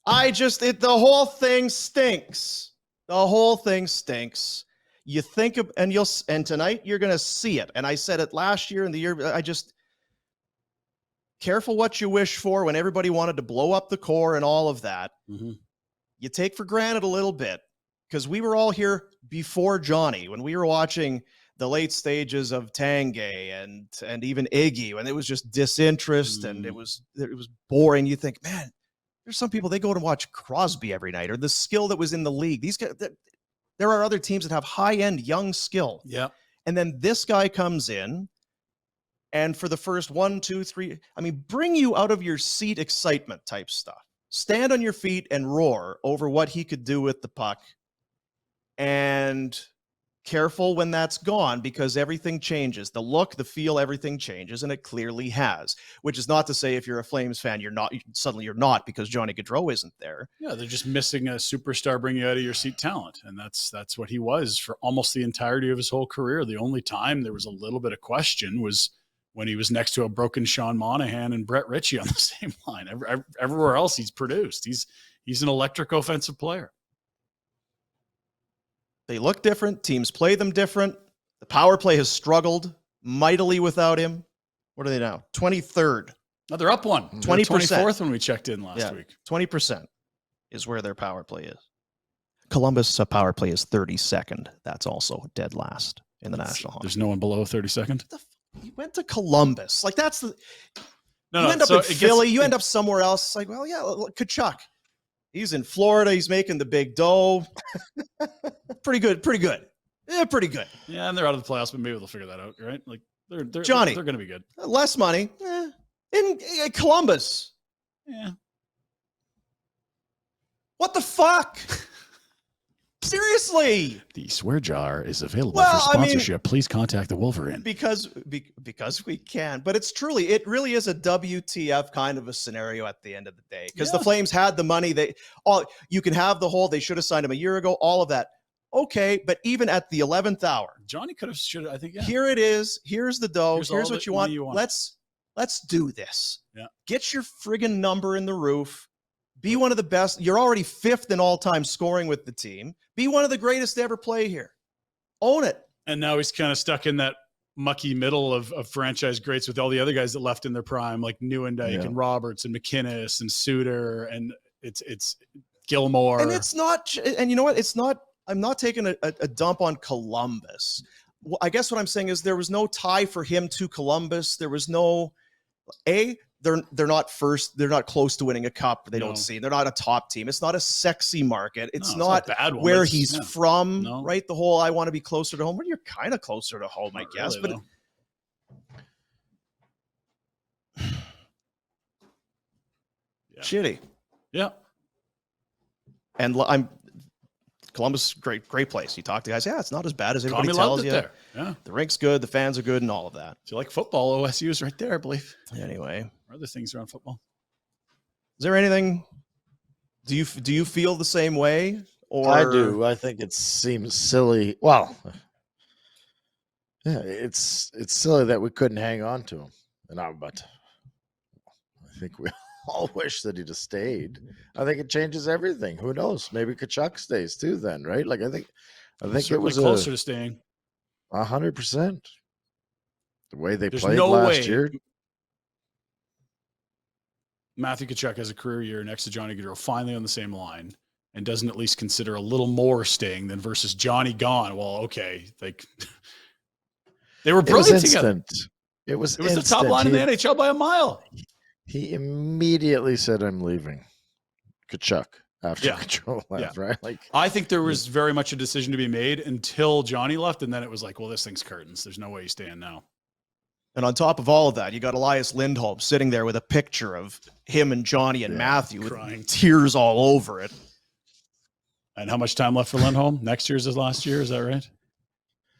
The whole thing stinks. The whole thing stinks. You think of, and tonight you're going to see it. And I said it last year and the year. Careful what you wish for when everybody wanted to blow up the core and all of that. Mm-hmm. You take for granted a little bit because we were all here before Johnny when we were watching the late stages of Tanguay and even Iggy when it was just disinterest and it was boring. You think, man, there's some people, they go to watch Crosby every night or the skill that was in the league. These guys, there are other teams that have high-end young skill. Yeah. And then this guy comes in and for the first 1, 2, 3, bring you out of your seat excitement type stuff. Stand on your feet and roar over what he could do with the puck. And careful when that's gone because everything changes. The look, the feel, everything changes, and it clearly has. Which is not to say if you're a Flames fan, you're not because Johnny Gaudreau isn't there. Yeah, they're just missing a superstar bring you out of your seat talent, and that's what he was for almost the entirety of his whole career. The only time there was a little bit of question was when he was next to a broken Sean Monahan and Brett Ritchie on the same line. Everywhere else he's produced. He's an electric offensive player. They look different. Teams play them different. The power play has struggled mightily without him. What are they now? 23rd. No, they're up one. 20%. 24th when we checked in last week. 20% is where their power play is. Columbus power play is 32nd. That's also dead last in the National Hockey. There's no one below 32nd? You went to Columbus. Like, that's the... You end up in Philly. You end up somewhere else. It's like, well, yeah, Tkachuk. He's in Florida. He's making the big dough. Pretty good. Yeah, pretty good. Yeah, and they're out of the playoffs, but maybe they'll figure that out, right? Like, they're Johnny, they're going to be good. Less money. In Columbus. Yeah. What the fuck? Seriously. The swear jar is available for sponsorship. Please contact the Wolverine. Because we can. But it really is a WTF kind of a scenario at the end of the day. Because the Flames had the money. You can have the whole, they should have signed him a year ago, all of that. Okay, but even at the 11th hour. Johnny should have, I think, yeah. Here it is. Here's the dough. Here's what you want. Let's do this. Yeah. Get your friggin' number in the roof. Be one of the best. You're already 5th in all-time scoring with the team. Be one of the greatest to ever play here. Own it. And now he's kind of stuck in that mucky middle of franchise greats with all the other guys that left in their prime, like Nieuwendyk and Roberts and McInnes and Suter, and it's Gilmore. And it's not. And you know what? It's not. I'm not taking a dump on Columbus. Well, I guess what I'm saying is there was no tie for him to Columbus. There was no. They're not first. They're not close to winning a cup. They're not a top team. It's not a sexy market. It's not a bad one. Where he's from, right? The whole I want to be closer to home. Well, you're kind of closer to home, I guess. Really, but shitty. Yeah. And Columbus, great place. You talk to guys, it's not as bad as everybody tells you. There. Yeah. The rink's good, the fans are good, and all of that. If you like football, OSU is right there, I believe. Anyway. Other things around football. Is there anything? Do you feel the same way? Or I do. I think it seems silly. Well, yeah, it's silly that we couldn't hang on to him. But I think we all wish that he'd have stayed. I think it changes everything. Who knows? Maybe Tkachuk stays too. Then, right? Like I think it was closer to staying. 100%. The way they played last year. Matthew Tkachuk has a career year next to Johnny Gaudreau, finally on the same line, and doesn't at least consider a little more staying than versus Johnny gone. Well, okay, like they were brilliant together. It was the top line in the NHL by a mile. He immediately said, "I'm leaving." Tkachuk after Gaudreau left, right? Like I think there was very much a decision to be made until Johnny left, and then it was like, well, this thing's curtains. There's no way he's staying now. And on top of all of that, you got Elias Lindholm sitting there with a picture of him and Johnny and Matthew with tears all over it. And how much time left for Lindholm? Next year's his last year, is that right?